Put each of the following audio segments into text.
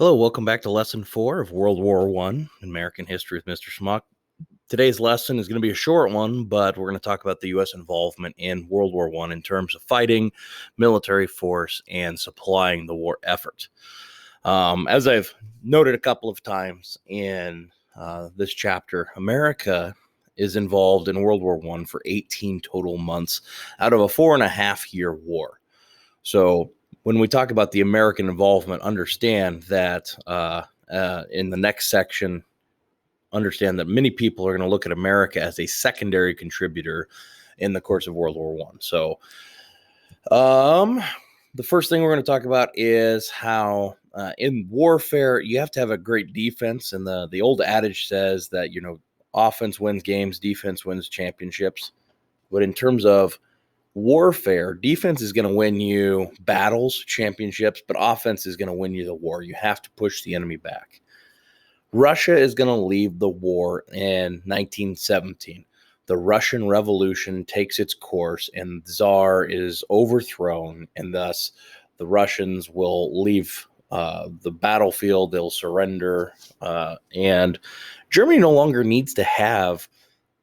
Hello, welcome back to Lesson 4 of World War I, American History with Mr. Schmuck. Today's lesson is going to be a short one, but we're going to talk about the U.S. involvement in World War I in terms of fighting, military force, and supplying the war effort. As I've noted a couple of times in this chapter, America is involved in World War I for 18 total months out of a 4.5-year war. So when we talk about the American involvement, understand that in the next section, understand that many people are going to look at America as a secondary contributor in the course of World War I. So the first thing we're going to talk about is how in warfare, you have to have a great defense. And the old adage says that, offense wins games, defense wins championships. But in terms of warfare, defense is going to win you battles, championships, but offense is going to win you the war. You have to push the enemy back. Russia is going to leave the war in 1917. The Russian Revolution takes its course and the Tsar is overthrown, and thus the Russians will leave the battlefield. They'll surrender, and Germany no longer needs to have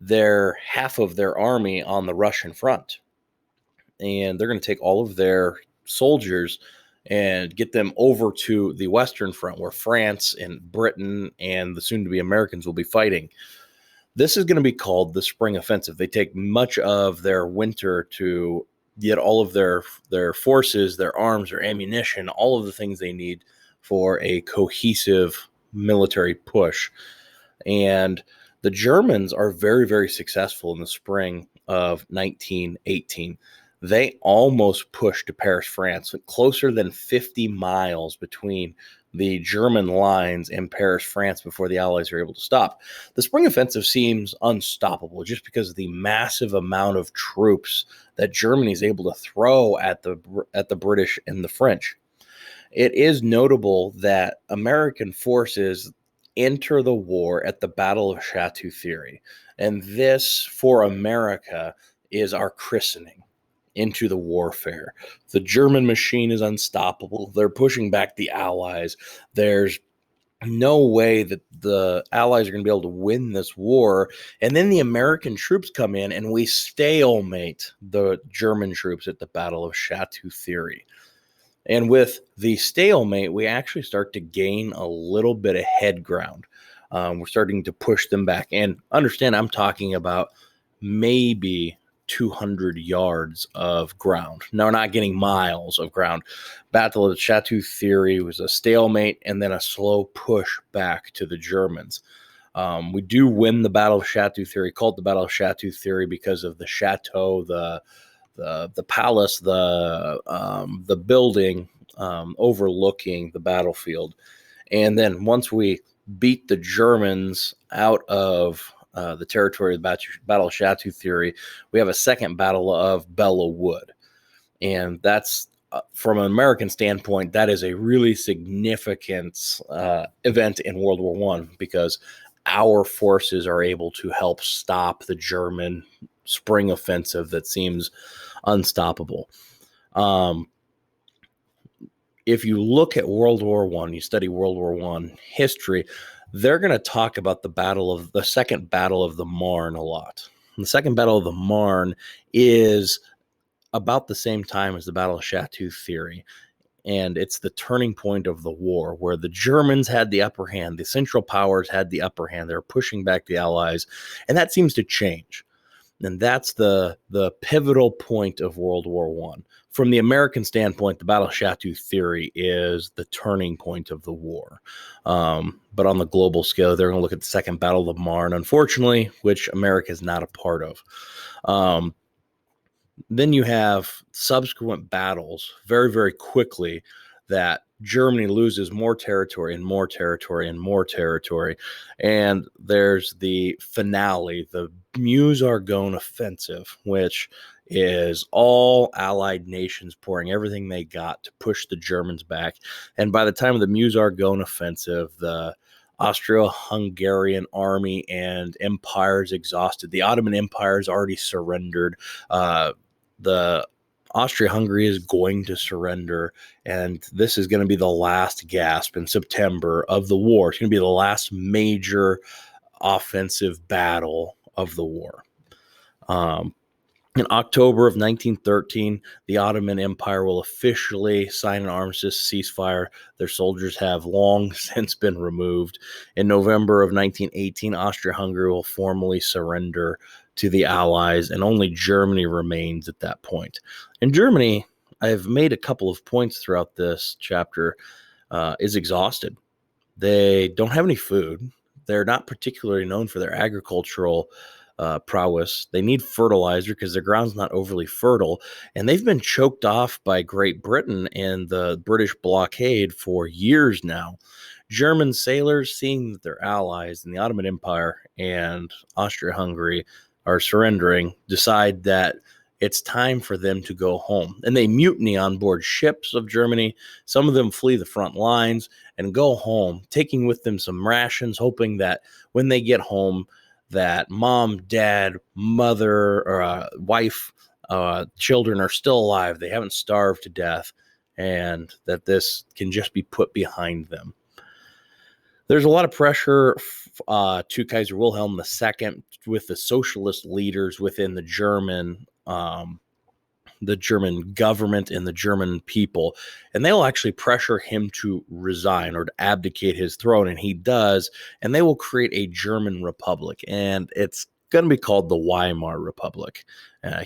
their half of their army on the Russian front. And they're going to take all of their soldiers and get them over to the Western Front where France and Britain and the soon-to-be Americans will be fighting. This is going to be called the Spring Offensive. They take much of their winter to get all of their forces, their arms, their ammunition, all of the things they need for a cohesive military push. And the Germans are very, very successful in the spring of 1918. They almost pushed to Paris, France, closer than 50 miles between the German lines and Paris, France, before the Allies are able to stop. The Spring Offensive seems unstoppable just because of the massive amount of troops that Germany is able to throw at the British and the French. It is notable that American forces enter the war at the Battle of Chateau Thierry, and this, for America, is our christening into the warfare. The German machine is unstoppable. They're pushing back the Allies. There's no way that the Allies are going to be able to win this war. And then the American troops come in and we stalemate the German troops at the Battle of Chateau Thierry. And with the stalemate, we actually start to gain a little bit of head ground. We're starting to push them back. And understand, I'm talking about maybe 200 yards of ground. Now, we're not getting miles of ground. Battle of Chateau Thierry was a stalemate and then a slow push back to the Germans. We do win the Battle of Chateau Thierry, called the Battle of Chateau Thierry because of the chateau, the palace, the building overlooking the battlefield. And then once we beat the Germans out of the territory of the Battle of Chateau Thierry, we have a second Battle of Belleau Wood. And that's, from an American standpoint, that is a really significant event in World War I because our forces are able to help stop the German spring offensive that seems unstoppable. If you look at World War I, you study World War I history, they're going to talk about the Second Battle of the Marne a lot. And the Second Battle of the Marne is about the same time as the Battle of Chateau Thierry. And it's the turning point of the war where the Germans had the upper hand. The Central Powers had the upper hand. They're pushing back the Allies. And that seems to change. And that's the pivotal point of World War I. From the American standpoint, the Battle of Chateau Thierry is the turning point of the war. But on the global scale, they're going to look at the Second Battle of the Marne, unfortunately, which America is not a part of. Then you have subsequent battles very, very quickly that Germany loses more territory and more territory and more territory. And there's the finale, the Meuse-Argonne offensive, which is all allied nations pouring everything they got to push the Germans back. And by the time of the Meuse-Argonne offensive, the Austro-Hungarian army and empire is exhausted. The Ottoman Empire has already surrendered. The Austria-Hungary is going to surrender, and this is going to be the last gasp in September of the war. It's going to be the last major offensive battle of the war. In October of 1913, the Ottoman Empire will officially sign an armistice ceasefire. Their soldiers have long since been removed. In November of 1918, Austria-Hungary will formally surrender to the Allies, and only Germany remains at that point. And Germany, I've made a couple of points throughout this chapter, is exhausted. They don't have any food. They're not particularly known for their agricultural prowess. They need fertilizer because their ground's not overly fertile, and they've been choked off by Great Britain and the British blockade for years now. German sailors, seeing that their allies in the Ottoman Empire and Austria-Hungary are surrendering, decide that it's time for them to go home. And they mutiny on board ships of Germany. Some of them flee the front lines and go home, taking with them some rations, hoping that when they get home, that mom, dad, mother, or wife, children are still alive. They haven't starved to death, and that this can just be put behind them. There's a lot of pressure to Kaiser Wilhelm II with the socialist leaders within the German government and the German people, and they'll actually pressure him to resign or to abdicate his throne, and he does, and they will create a German republic, and it's going to be called the Weimar Republic.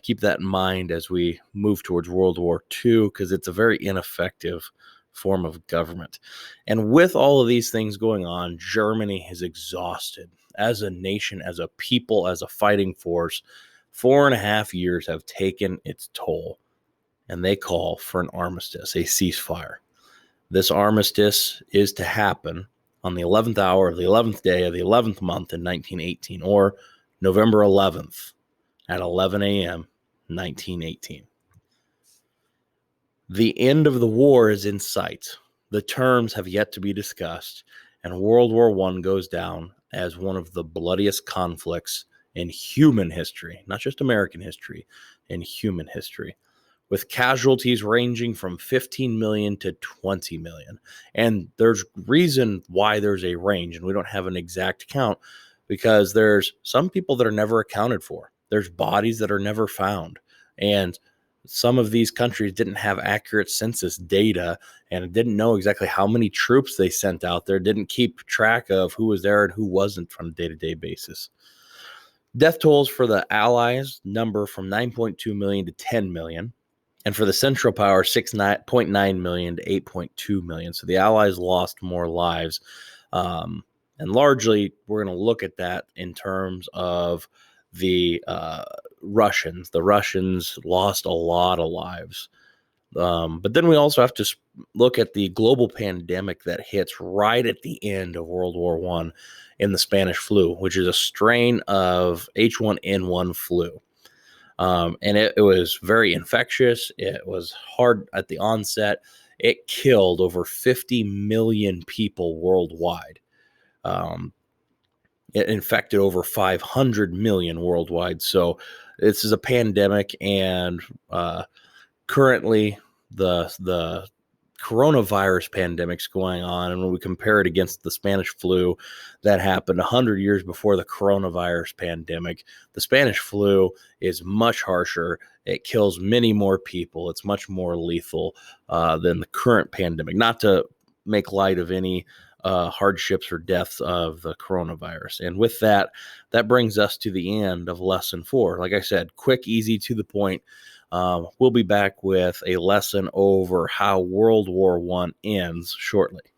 Keep that in mind as we move towards World War II, because it's a very ineffective form of government. And with all of these things going on, Germany is exhausted as a nation, as a people, as a fighting force. 4.5 years have taken its toll, and they call for an armistice, a ceasefire. This armistice is to happen on the 11th hour of the 11th day of the 11th month in 1918, or November 11th at 11 a.m., 1918. The end of the war is in sight. The terms have yet to be discussed, and World War I goes down as one of the bloodiest conflicts in human history, not just American history, in human history, with casualties ranging from 15 million to 20 million. And there's reason why there's a range, and we don't have an exact count, because there's some people that are never accounted for. There's bodies that are never found. And some of these countries didn't have accurate census data and didn't know exactly how many troops they sent out there, didn't keep track of who was there and who wasn't on a day-to-day basis. Death tolls for the Allies number from 9.2 million to 10 million, and for the Central Power, 6.9 million to 8.2 million. So the Allies lost more lives. And largely, we're going to look at that in terms of the Russians. The Russians lost a lot of lives. But then we also have to look at the global pandemic that hits right at the end of World War I in the Spanish flu, which is a strain of H1N1 flu. And it was very infectious. It was hard at the onset. It killed over 50 million people worldwide. It infected over 500 million worldwide. So this is a pandemic, and currently the coronavirus pandemic's going on, and when we compare it against the Spanish flu that happened 100 years before the coronavirus pandemic, the Spanish flu is much harsher. It kills many more people. It's much more lethal than the current pandemic. Not to make light of any hardships or deaths of the coronavirus. And with that, that brings us to the end of lesson 4. Like I said, quick, easy, to the point. We'll be back with a lesson over how World War I ends shortly.